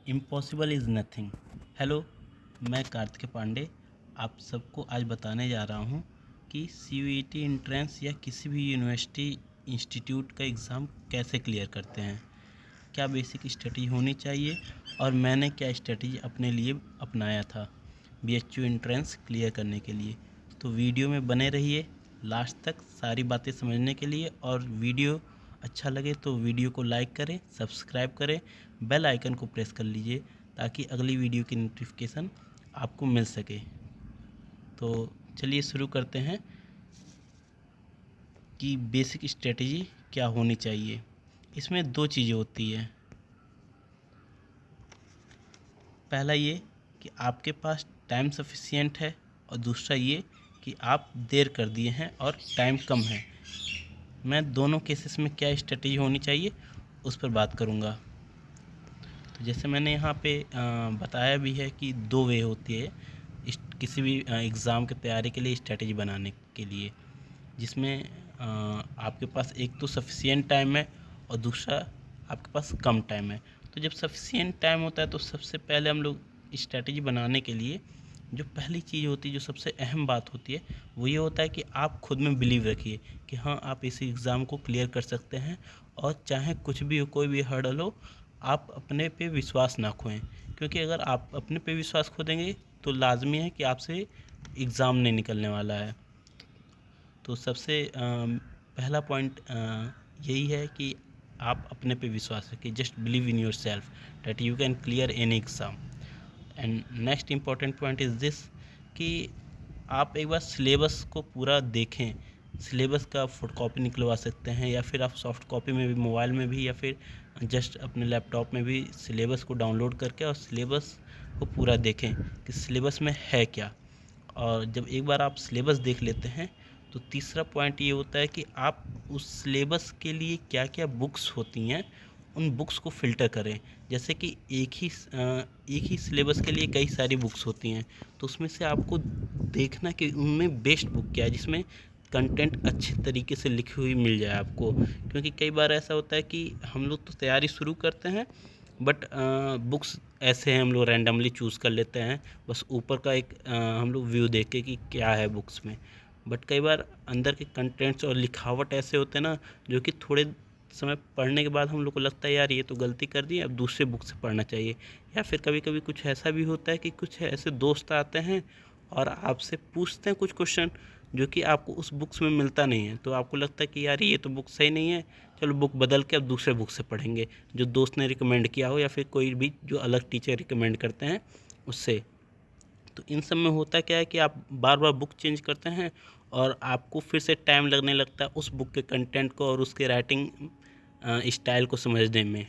Impossible is nothing. Hello, मैं कार्तिक पांडे आप सबको आज बताने जा रहा हूँ कि CUET एंट्रेंस या किसी भी यूनिवर्सिटी इंस्टीट्यूट का एग्ज़ाम कैसे क्लियर करते हैं, क्या बेसिक स्ट्रेटजी होनी चाहिए और मैंने क्या स्ट्रेटजी अपने लिए अपनाया था BHU एंट्रेंस क्लियर करने के लिए। तो वीडियो में बने रहिए लास्ट तक सारी बातें समझने के लिए, और वीडियो अच्छा लगे तो वीडियो को लाइक करें, सब्सक्राइब करें, बेल आइकन को प्रेस कर लीजिए ताकि अगली वीडियो की नोटिफिकेशन आपको मिल सके। तो चलिए शुरू करते हैं कि बेसिक स्ट्रेटजी क्या होनी चाहिए। इसमें दो चीज़ें होती हैं। पहला ये कि आपके पास टाइम सफिशिएंट है, और दूसरा ये कि आप देर कर दिए हैं और टाइम कम है। मैं दोनों केसेस में क्या स्ट्रेटजी होनी चाहिए उस पर बात करूँगा। तो जैसे मैंने यहाँ पे बताया भी है कि दो वे होती है किसी भी एग्ज़ाम की तैयारी के लिए स्ट्रेटजी बनाने के लिए, जिसमें आपके पास एक तो सफिशिएंट टाइम है और दूसरा आपके पास कम टाइम है। तो जब सफिशिएंट टाइम होता है तो सबसे पहले हम लोग स्ट्रेटजी बनाने के लिए जो पहली चीज़ होती है, जो सबसे अहम बात होती है, वो ये होता है कि आप खुद में बिलीव रखिए कि हाँ, आप इस एग्ज़ाम को क्लियर कर सकते हैं, और चाहे कुछ भी हो, कोई भी हर्डल हो, आप अपने पे विश्वास ना खोएं। क्योंकि अगर आप अपने पे विश्वास खो देंगे तो लाजमी है कि आपसे एग्ज़ाम नहीं निकलने वाला है। तो सबसे पहला पॉइंट यही है कि आप अपने पे विश्वास रखिए। Just believe in your self that you can clear any exam. And next important point is this कि आप एक बार सिलेबस को पूरा देखें। सिलेबस का फुट कॉपी निकलवा सकते हैं, या फिर आप सॉफ्ट कॉपी में भी, मोबाइल में भी, या फिर जस्ट अपने लैपटॉप में भी सिलेबस को डाउनलोड करके और सिलेबस को पूरा देखें कि सिलेबस में है क्या। और जब एक बार आप सिलेबस देख लेते हैं तो तीसरा पॉइंट ये होता है कि आप उस सिलेबस के लिए क्या क्या बुक्स होती हैं उन बुक्स को फ़िल्टर करें। जैसे कि एक ही सिलेबस के लिए कई सारी बुक्स होती हैं, तो उसमें से आपको देखना कि उनमें बेस्ट बुक क्या है जिसमें कंटेंट अच्छे तरीके से लिखी हुई मिल जाए आपको। क्योंकि कई बार ऐसा होता है कि हम लोग तो तैयारी शुरू करते हैं, बट बुक्स ऐसे हैं, हम लोग रैंडमली चूज़ कर लेते हैं बस ऊपर का एक हम लोग व्यू देख के कि क्या है बुक्स में। बट कई बार अंदर के कंटेंट्स और लिखावट ऐसे होते हैं ना, जो कि थोड़े समय पढ़ने के बाद हम लोग को लगता है यार ये तो गलती कर दी, अब दूसरे बुक से पढ़ना चाहिए। या फिर कभी कभी कुछ ऐसा भी होता है कि कुछ ऐसे दोस्त आते हैं और आपसे पूछते हैं कुछ क्वेश्चन जो कि आपको उस बुक्स में मिलता नहीं है, तो आपको लगता है कि यार ये तो बुक सही नहीं है, चलो बुक बदल के अब दूसरे बुक से पढ़ेंगे जो दोस्त ने रिकमेंड किया हो, या फिर कोई भी जो अलग टीचर रिकमेंड करते हैं उससे। तो इन सब में होता क्या है कि आप बार बार बुक चेंज करते हैं और आपको फिर से टाइम लगने लगता है उस बुक के कंटेंट को और उसके राइटिंग स्टाइल को समझने में।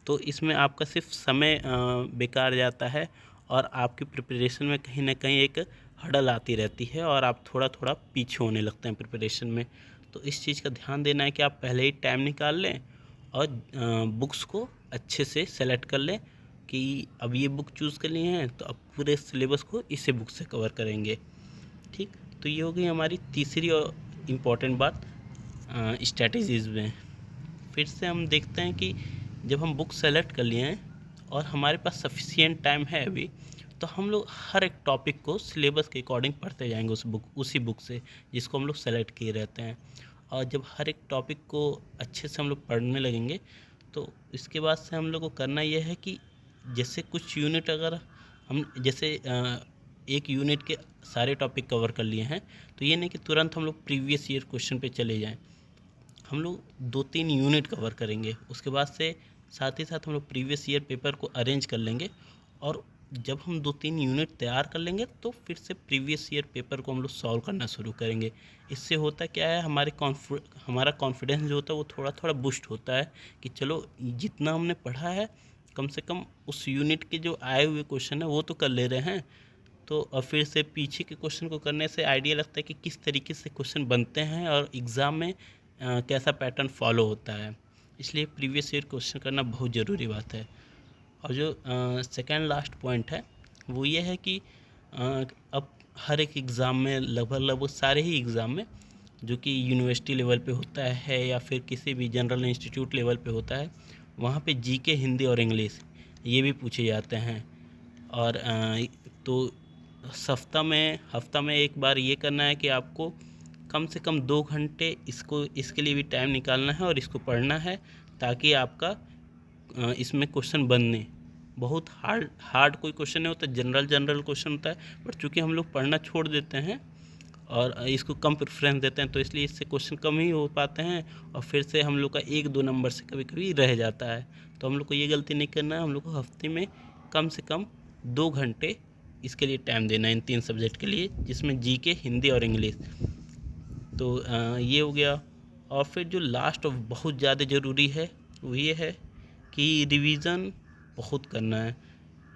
तो इसमें आपका सिर्फ समय बेकार जाता है, और आपकी प्रिपरेशन में कहीं ना कहीं एक हर्डल आती रहती है और आप थोड़ा थोड़ा पीछे होने लगते हैं प्रिपरेशन में। तो इस चीज़ का ध्यान देना है कि आप पहले ही टाइम निकाल लें और बुक्स को अच्छे से सेलेक्ट कर लें कि अब ये बुक चूज़ कर लिए हैं तो अब पूरे सिलेबस को इसी बुक से कवर करेंगे। ठीक, तो ये हो गई हमारी तीसरी और इम्पॉर्टेंट बात स्ट्रैटेजीज़ में। फिर से हम देखते हैं कि जब हम बुक सेलेक्ट कर लिए हैं और हमारे पास सफिशिएंट टाइम है अभी, तो हम लोग हर एक टॉपिक को सिलेबस के अकॉर्डिंग पढ़ते जाएंगे उसी बुक से जिसको हम लोग सेलेक्ट किए रहते हैं। और जब हर एक टॉपिक को अच्छे से हम लोग पढ़ने लगेंगे तो इसके बाद से हम लोग को करना यह है कि जैसे कुछ यूनिट अगर हम जैसे एक यूनिट के सारे टॉपिक कवर कर लिए हैं, तो ये नहीं कि तुरंत हम लोग प्रीवियस ईयर क्वेश्चन पे चले जाएं। हम लोग 2-3 यूनिट कवर करेंगे, उसके बाद से साथ ही साथ हम लोग प्रीवियस ईयर पेपर को अरेंज कर लेंगे। और जब हम 2-3 यूनिट तैयार कर लेंगे तो फिर से प्रीवियस ईयर पेपर को हम लोग सॉल्व करना शुरू करेंगे। इससे होता क्या है, हमारा कॉन्फिडेंस जो होता है वो थोड़ा थोड़ा बूस्ट होता है कि चलो जितना हमने पढ़ा है कम से कम उस यूनिट के जो आए हुए क्वेश्चन है वो तो कर ले रहे हैं। तो और फिर से पीछे के क्वेश्चन को करने से आइडिया लगता है कि किस तरीके से क्वेश्चन बनते हैं और एग्ज़ाम में कैसा पैटर्न फॉलो होता है। इसलिए प्रीवियस ईयर क्वेश्चन करना बहुत ज़रूरी बात है। और जो सेकेंड लास्ट पॉइंट है वो ये है कि अब हर एक एग्ज़ाम में लगभग सारे ही एग्ज़ाम में जो कि यूनिवर्सिटी लेवल पे होता है या फिर किसी भी जनरल इंस्टीट्यूट लेवल पे होता है, वहाँ पे जीके, हिंदी और इंग्लिश ये भी पूछे जाते हैं। और तो हफ्ता में एक बार ये करना है कि आपको कम से कम 2 घंटे इसके लिए भी टाइम निकालना है और इसको पढ़ना है, ताकि आपका इसमें क्वेश्चन बनने। बहुत हार्ड कोई क्वेश्चन नहीं होता, जनरल क्वेश्चन होता है, बट चूँकि हम लोग पढ़ना छोड़ देते हैं और इसको कम प्रेफरेंस देते हैं, तो इसलिए इससे क्वेश्चन कम ही हो पाते हैं और फिर से हम लोग का 1-2 नंबर से कभी कभी रह जाता है। तो हम लोग को ये गलती नहीं करना है, हम लोग को हफ्ते में कम से कम 2 घंटे इसके लिए टाइम देना है, इन 3 सब्जेक्ट के लिए, जिसमें जीके, हिंदी और इंग्लिश। तो ये हो गया। और फिर जो लास्ट और बहुत ज़्यादा ज़रूरी है वो ये है कि रिवीज़न बहुत करना है।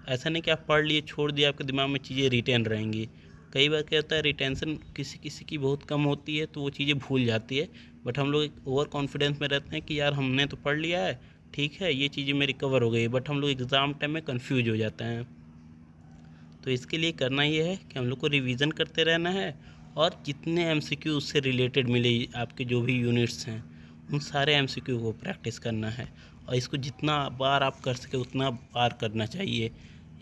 ऐसा नहीं कि आप पढ़ लिए छोड़ दिए, आपके दिमाग में चीज़ें रिटेन रहेंगी। कई बार क्या होता है, रिटेंशन किसी किसी की बहुत कम होती है तो वो चीज़ें भूल जाती है, बट हम लोग एक ओवर कॉन्फिडेंस में रहते हैं कि यार हमने तो पढ़ लिया है, ठीक है, ये चीज़ें मेरी कवर हो गई, बट हम लोग एग्ज़ाम टाइम में कन्फ्यूज हो जाते हैं। तो इसके लिए करना ये है कि हम लोग को रिवीज़न करते रहना है और जितने एमसीक्यू उससे रिलेटेड मिले, आपके जो भी यूनिट्स हैं, उन सारे एमसीक्यू को प्रैक्टिस करना है और इसको जितना बार आप कर सके उतना बार करना चाहिए।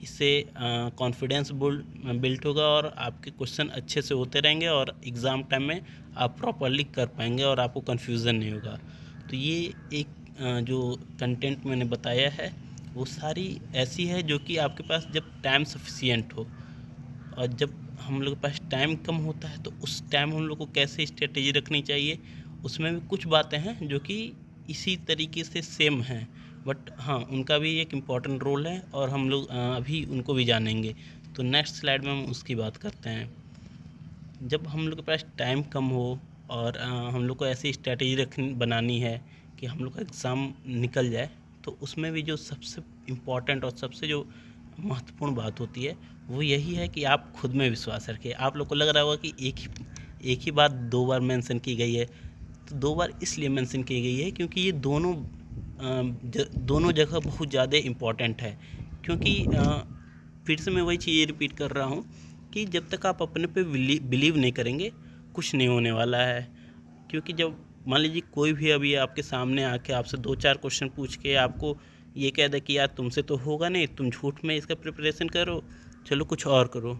इससे कॉन्फिडेंस बिल्ट होगा और आपके क्वेश्चन अच्छे से होते रहेंगे और एग्ज़ाम टाइम में आप प्रॉपरली कर पाएंगे और आपको कन्फ्यूज़न नहीं होगा। तो ये एक जो कंटेंट मैंने बताया है वो सारी ऐसी है जो कि आपके पास जब टाइम सफिशिएंट हो, और जब हम लोग के पास टाइम कम होता है तो उस टाइम हम लोग को कैसे स्ट्रेटेजी रखनी चाहिए, उसमें भी कुछ बातें हैं जो कि इसी तरीके से सेम हैं, बट हाँ उनका भी एक इम्पॉर्टेंट रोल है और हम लोग अभी उनको भी जानेंगे। तो नेक्स्ट स्लाइड में हम उसकी बात करते हैं। जब हम लोग के पास टाइम कम हो और हम लोग को ऐसी स्ट्रेटेजी बनानी है कि हम लोग का एग्ज़ाम निकल जाए, तो उसमें भी जो सबसे इम्पॉर्टेंट और सबसे जो महत्वपूर्ण बात होती है वो यही है कि आप खुद में विश्वास रखें। आप लोग को लग रहा होगा कि एक ही बात 2 बार मेंशन की गई है, तो 2 बार इसलिए मेंशन की गई है क्योंकि ये दोनों जगह बहुत ज़्यादा इम्पॉर्टेंट है। क्योंकि फिर से मैं वही चीज़ रिपीट कर रहा हूँ कि जब तक आप अपने पे बिलीव नहीं करेंगे, कुछ नहीं होने वाला है। क्योंकि जब मान लीजिए कोई भी अभी आपके सामने आके आपसे 2-4 क्वेश्चन पूछ के आपको ये कह दे कि यार तुमसे तो होगा नहीं, तुम झूठ में इसका प्रिपरेशन करो, चलो कुछ और करो,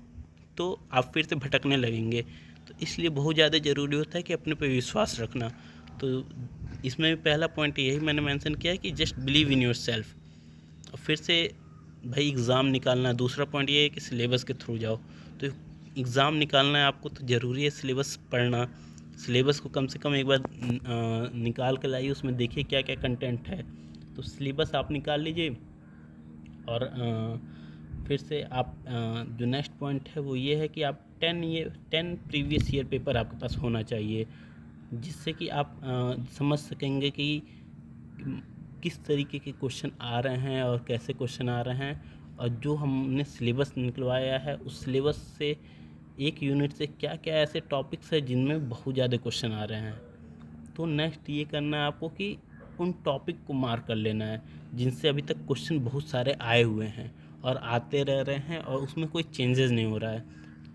तो आप फिर से भटकने लगेंगे। तो इसलिए बहुत ज़्यादा ज़रूरी होता है कि अपने पे विश्वास रखना। तो इसमें भी पहला पॉइंट यही मैंने मेंशन किया है कि जस्ट बिलीव इन योरसेल्फ। और फिर से भाई एग्ज़ाम निकालना, दूसरा पॉइंट ये है कि सिलेबस के थ्रू जाओ। तो एग्ज़ाम निकालना है आपको तो ज़रूरी है सिलेबस पढ़ना। सिलेबस को कम से कम एक बार निकाल कर लाइए, उसमें देखिए क्या क्या कंटेंट है। तो सिलेबस आप निकाल लीजिए और फिर से आप जो नेक्स्ट पॉइंट है वो ये है कि आप 10 प्रीवियस ईयर पेपर आपके पास होना चाहिए, जिससे कि आप समझ सकेंगे कि किस तरीके के क्वेश्चन आ रहे हैं और कैसे क्वेश्चन आ रहे हैं, और जो हमने सिलेबस निकलवाया है उस सिलेबस से एक यूनिट से क्या क्या ऐसे टॉपिक्स हैं जिनमें बहुत ज़्यादा क्वेश्चन आ रहे हैं। तो नेक्स्ट ये करना है आपको कि उन टॉपिक को मार्क कर लेना है जिनसे अभी तक क्वेश्चन बहुत सारे आए हुए हैं और आते रह रहे हैं और उसमें कोई चेंजेस नहीं हो रहा है।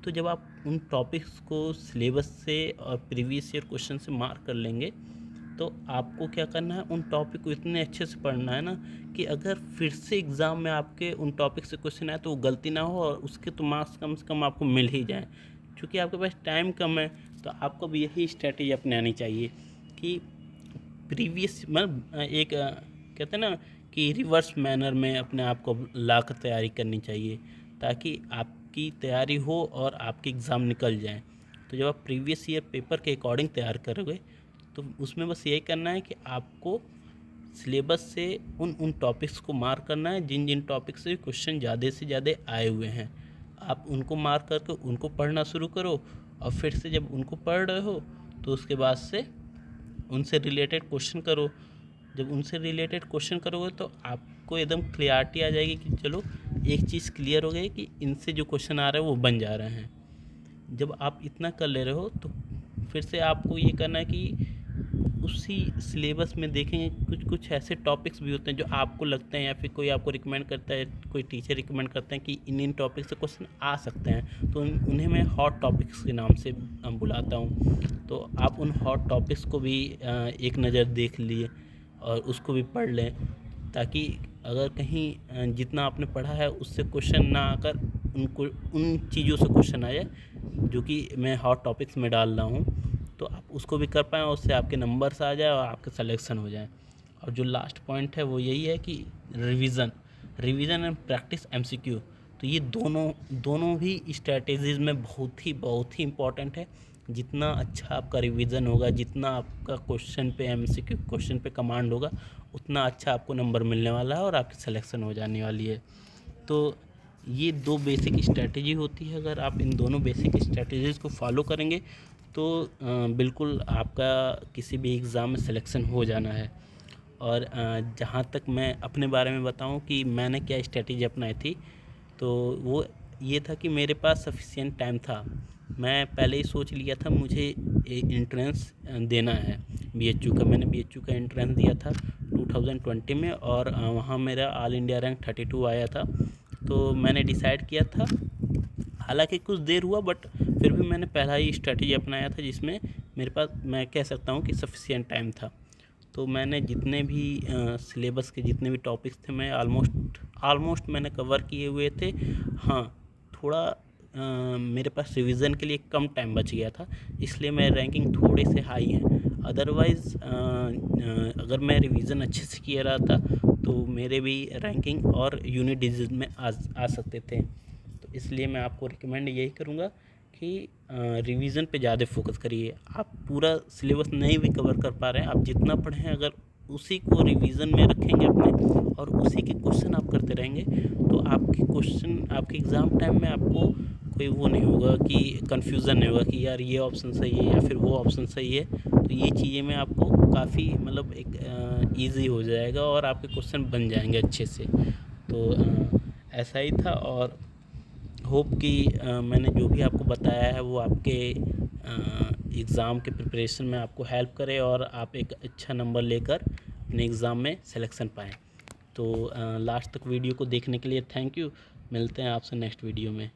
तो जब आप उन टॉपिक्स को सिलेबस से और प्रीवियस ईयर क्वेश्चन से मार्क कर लेंगे, तो आपको क्या करना है, उन टॉपिक को इतने अच्छे से पढ़ना है ना कि अगर फिर से एग्ज़ाम में आपके उन टॉपिक से क्वेश्चन आए तो वो गलती ना हो और उसके तो मार्क्स कम से कम आपको मिल ही जाए। क्योंकि आपके पास टाइम कम है तो आपको भी यही स्ट्रेटेजी अपनानी चाहिए कि प्रीवियस मतलब एक कहते हैं ना कि रिवर्स मैनर में अपने आप को ला कर तैयारी करनी चाहिए, ताकि आपकी तैयारी हो और आपके एग्ज़ाम निकल जाएं। तो जब आप प्रीवियस ईयर पेपर के अकॉर्डिंग तैयार करोगे तो उसमें बस यही करना है कि आपको सिलेबस से उन टॉपिक्स को मार्क करना है जिन जिन टॉपिक्स से क्वेश्चन ज़्यादा से ज़्यादा आए हुए हैं। आप उनको मार्क करके उनको पढ़ना शुरू करो और फिर से जब उनको पढ़ रहे हो तो उसके बाद से उनसे रिलेटेड क्वेश्चन करो। जब उनसे रिलेटेड क्वेश्चन करोगे तो आपको एकदम क्लियरिटी आ जाएगी कि चलो एक चीज़ क्लियर हो गई कि इनसे जो क्वेश्चन आ रहे हैं वो बन जा रहे हैं। जब आप इतना कर ले रहे हो तो फिर से आपको ये करना है कि उसी सिलेबस में देखेंगे कुछ कुछ ऐसे टॉपिक्स भी होते हैं जो आपको लगते हैं या फिर कोई आपको रिकमेंड करता है, कोई टीचर रिकमेंड करते हैं कि इन टॉपिक से क्वेश्चन आ सकते हैं, तो उन्हें मैं हॉट टॉपिक्स के नाम से बुलाता हूँ। तो आप उन हॉट टॉपिक्स को भी एक नज़र देख लिए और उसको भी पढ़ लें, ताकि अगर कहीं जितना आपने पढ़ा है उससे क्वेश्चन ना आकर उन चीज़ों से क्वेश्चन आ जाए जो कि मैं हॉट टॉपिक्स में डाल रहा हूँ, तो आप उसको भी कर पाएँ और उससे आपके नंबर्स आ जाए और आपके सिलेक्शन हो जाए। और जो लास्ट पॉइंट है वो यही है कि रिवीजन एंड प्रैक्टिस एमसीक्यू। तो ये दोनों भी स्ट्रैटेजीज़ में बहुत ही इम्पॉर्टेंट है। जितना अच्छा आपका रिवीजन होगा, जितना आपका क्वेश्चन पे एमसीक्यू क्वेश्चन पे कमांड होगा, उतना अच्छा आपको नंबर मिलने वाला है और आपकी सिलेक्शन हो जाने वाली है। तो ये 2 बेसिक स्ट्रैटेजी होती है। अगर आप इन दोनों बेसिक स्ट्रैटेजीज़ को फॉलो करेंगे तो बिल्कुल आपका किसी भी एग्ज़ाम में सिलेक्शन हो जाना है। और जहाँ तक मैं अपने बारे में बताऊँ कि मैंने क्या स्ट्रैटेजी अपनाई थी, तो वो ये था कि मेरे पास सफिशिएंट टाइम था। मैं पहले ही सोच लिया था मुझे एंट्रेंस देना है बीएचयू का। मैंने बीएचयू का एंट्रेंस दिया था 2020 में और वहाँ मेरा ऑल इंडिया रैंक 32 आया था। तो मैंने डिसाइड किया था, हालांकि कुछ देर हुआ बट फिर भी मैंने पहला ही स्ट्रैटेजी अपनाया था जिसमें मेरे पास, मैं कह सकता हूँ कि सफिशिएंट टाइम था। तो मैंने जितने भी सिलेबस के जितने भी टॉपिक्स थे मैं ऑलमोस्ट मैंने कवर किए हुए थे। हाँ, थोड़ा मेरे पास रिवीजन के लिए कम टाइम बच गया था, इसलिए मेरे रैंकिंग थोड़े से हाई हैं। अदरवाइज़ अगर मैं रिवीजन अच्छे से किया रहा था तो मेरे भी रैंकिंग और यूनिट डिजिट में आ सकते थे। तो इसलिए मैं आपको रिकमेंड यही करूँगा कि रिवीजन पे ज़्यादा फोकस करिए। आप पूरा सिलेबस नहीं भी कवर कर पा रहे हैं, आप जितना पढ़े हैं अगर उसी को रिवीजन में रखेंगे अपने और उसी के क्वेश्चन आप करते रहेंगे तो आपके एग्ज़ाम टाइम में आपको कोई वो नहीं होगा कि कन्फ्यूज़न नहीं होगा कि यार ये ऑप्शन सही है या फिर वो ऑप्शन सही है। तो ये चीज़ें में आपको काफ़ी मतलब एक ईज़ी हो जाएगा और आपके क्वेश्चन बन जाएंगे अच्छे से। तो ऐसा ही था और होप कि मैंने जो भी आपको बताया है वो आपके एग्ज़ाम के प्रिपरेशन में आपको हेल्प करे और आप एक अच्छा नंबर लेकर अपने एग्ज़ाम में सिलेक्शन पाएँ। तो लास्ट तक वीडियो को देखने के लिए थैंक यू। मिलते हैं आपसे नेक्स्ट वीडियो में।